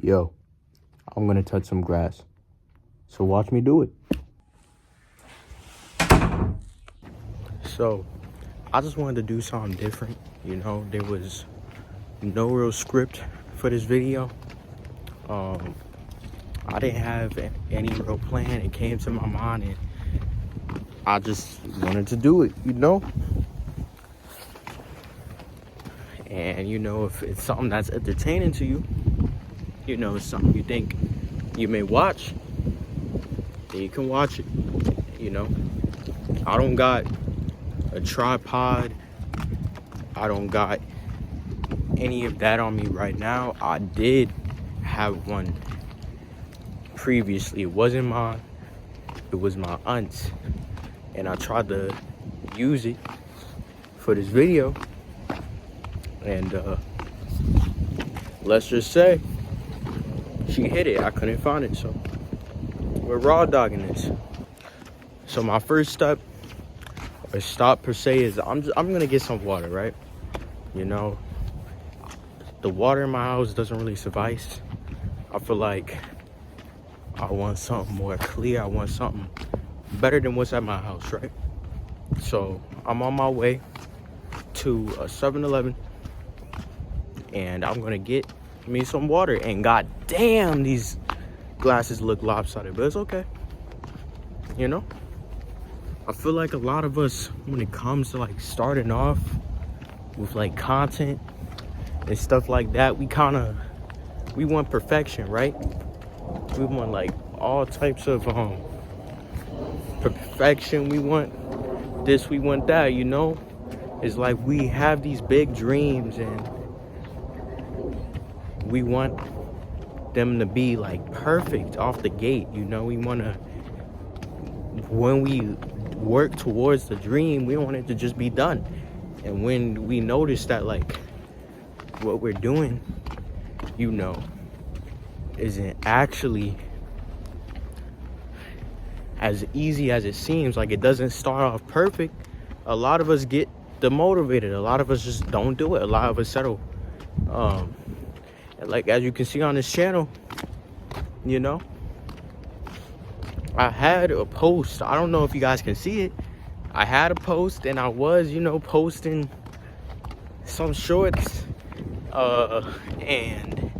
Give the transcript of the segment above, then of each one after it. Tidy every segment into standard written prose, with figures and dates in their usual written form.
Yo, I'm gonna touch some grass. So watch me do it. So, I just wanted to do something different. You know, there was no real script for this video. I didn't have any real plan. It came to my mind and I just wanted to do it, you know? And you know, if it's something that's entertaining to you, you know, it's something you think you may watch, then you can watch it, you know? I don't got a tripod. I don't got any of that on me right now. I did have one previously. It wasn't mine. It was my aunt's. And I tried to use it for this video. And let's just say she hit it. I couldn't find it, so we're raw dogging this. So my first step or stop per se is I'm gonna get some water, right? You know, the water in my house doesn't really suffice. I feel like I want something more clear. I want something better than what's at my house, right? So I'm on my way to a 7-Eleven and I'm gonna get me some water. And god damn, these glasses look lopsided, but it's okay. You know, I feel like a lot of us, when it comes to like starting off with like content and stuff like that, we want perfection, right? We want like all types of perfection. We want this, we want that, you know? It's like we have these big dreams and we want them to be like perfect off the gate, you know? We want to, when we work towards the dream, we want it to just be done. And when we notice that like what we're doing, you know, isn't actually as easy as it seems, like it doesn't start off perfect, a lot of us get demotivated. A lot of us just don't do it. A lot of us settle. Like as you can see on this channel, you know, I had a post. I don't know if you guys can see it. I had a post and I was, you know, posting some shorts, and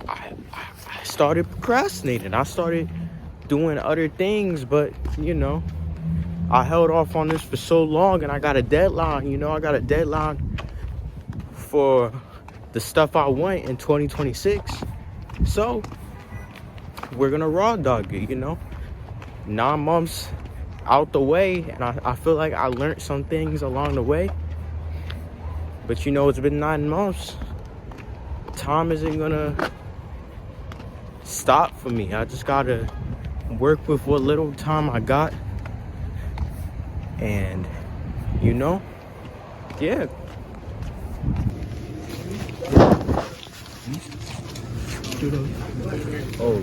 I started procrastinating. I started doing other things, but you know, I held off on this for so long and I got a deadline, you know, I got a deadline for the stuff I want in 2026. So we're gonna raw dog it, you know. 9 months out the way, and I feel like I learned some things along the way. But you know, it's been 9 months. Time isn't gonna stop for me. I just gotta work with what little time I got. And you know, yeah. Oh,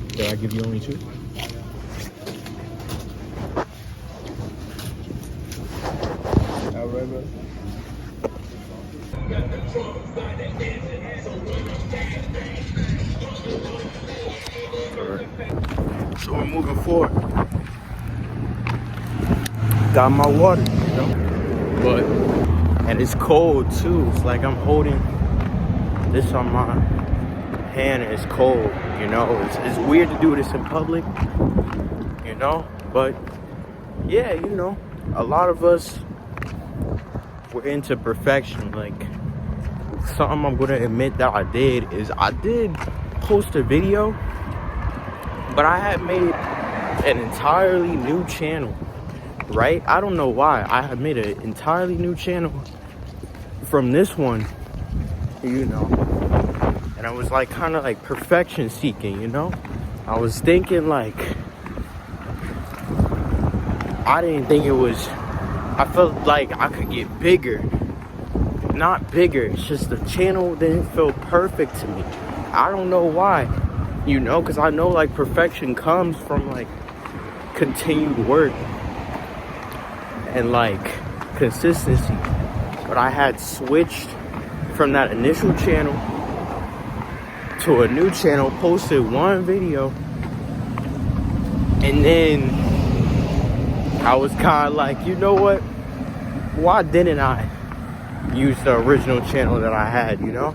did I give you only 2? All right, bro. So we're moving forward. Got my water, you know, but, and it's cold too. It's like I'm holding this on my hand and it's cold, you know. It's weird to do this in public, you know, but yeah, you know, a lot of us, we're into perfection. Like, something I'm gonna admit that I did is I did post a video, but I had made an entirely new channel, right? I don't know why. I had made an entirely new channel from this one, you know, and I was like kind of like perfection seeking, you know. I was thinking like, I didn't think it was, I felt like I could get bigger. Not bigger, it's just the channel didn't feel perfect to me. I don't know why, you know, because I know like perfection comes from like continued work and like consistency. But I had switched from that initial channel to a new channel, posted one video, and then I was kind of like, you know what? Why didn't I use the original channel that I had, you know?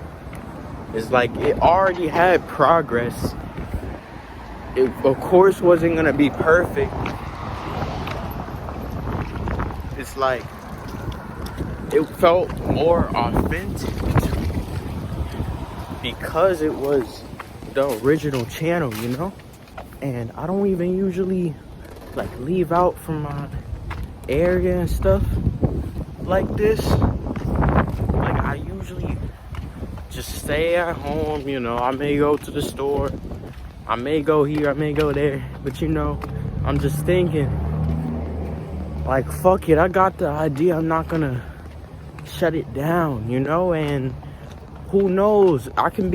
It's like it already had progress. It, of course, wasn't gonna be perfect. It's like it felt more authentic to me because it was the original channel, you know? And I don't even usually like leave out from my area and stuff like this. Like I usually just stay at home, you know. I may go to the store, I may go here, I may go there, but you know, I'm just thinking like, fuck it, I got the idea, I'm not gonna shut it down, you know. And who knows, I can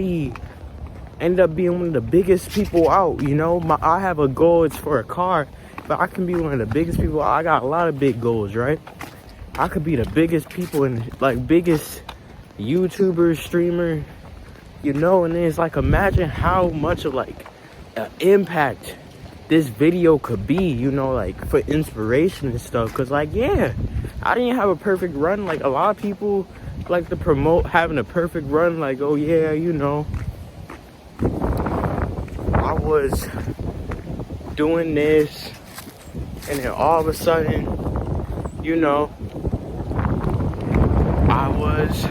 end up being one of the biggest people out, you know. I have a goal, it's for a car, but I can be one of the biggest people. I got a lot of big goals, right? I could be the biggest people and like biggest YouTuber, streamer, you know. And then it's like, imagine how much of like an impact this video could be, you know, like for inspiration and stuff. Cause like, yeah, I didn't have a perfect run. Like a lot of people like to promote having a perfect run, like, oh yeah, you know, I was doing this and then all of a sudden, you know, I was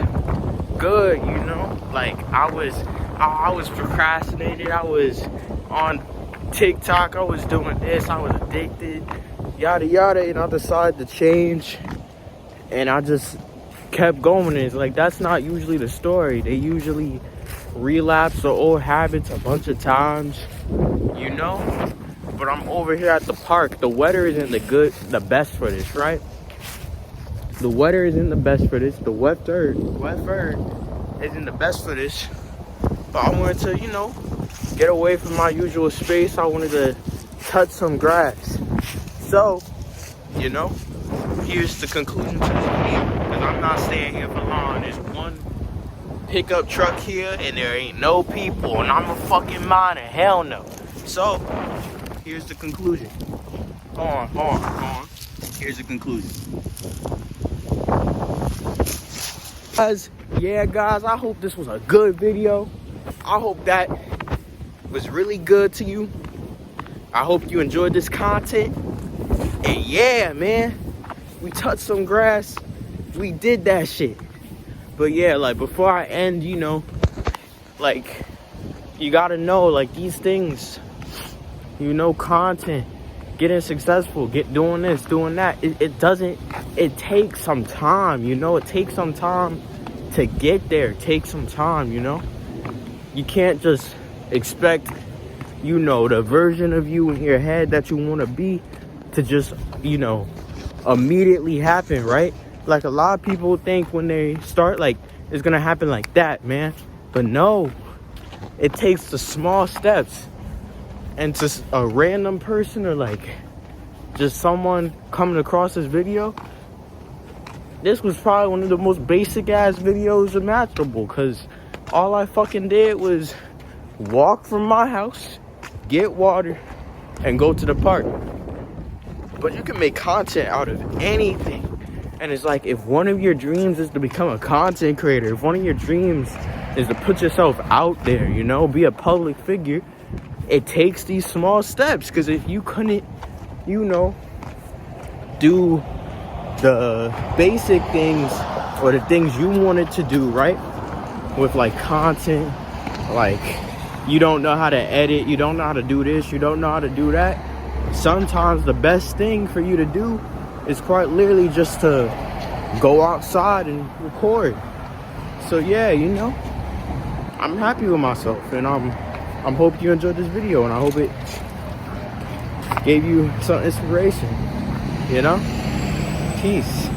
good, you know. Like I was procrastinating, I was on TikTok, I was doing this, I was addicted, yada yada, and I decided to change, and I just kept going. It's like, that's not usually the story. They usually relapse the old habits a bunch of times, you know. But I'm over here at the park. The weather isn't the best for this, right? The weather isn't the best for this. The weather isn't the best for this. But I wanted to, you know, get away from my usual space. I wanted to touch some grass. So, you know, here's the conclusion to this video. Because I'm not staying here for long. There's one pickup truck here and there ain't no people. And I'm a fucking miner. Hell no. So, here's the conclusion. Hold on. Here's the conclusion. Guys, I hope this was a good video. I hope that was really good to you. I hope you enjoyed this content. And yeah, man, we touched some grass. We did that shit. But yeah, like before I end, you know, like you gotta know, like these things, you know, content, getting successful, doing this, doing that, it takes some time, you know. It takes some time to get there. It takes some time, you know. You can't just expect, you know, the version of you in your head that you want to be to just, you know, immediately happen, right? Like a lot of people think when they start, like it's gonna happen like that, man. But no, it takes the small steps. And to a random person or like just someone coming across this video, this was probably one of the most basic ass videos imaginable, because all I fucking did was walk from my house, get water, and go to the park. But you can make content out of anything. And it's like, if one of your dreams is to become a content creator, if one of your dreams is to put yourself out there, you know, be a public figure, it takes these small steps. Because if you couldn't, you know, do the basic things or the things you wanted to do, right, with like content, like you don't know how to edit, you don't know how to do this, you don't know how to do that, sometimes the best thing for you to do is quite literally just to go outside and record. So yeah, you know, I'm happy with myself, and I'm hope you enjoyed this video, and I hope it gave you some inspiration, you know. Peace.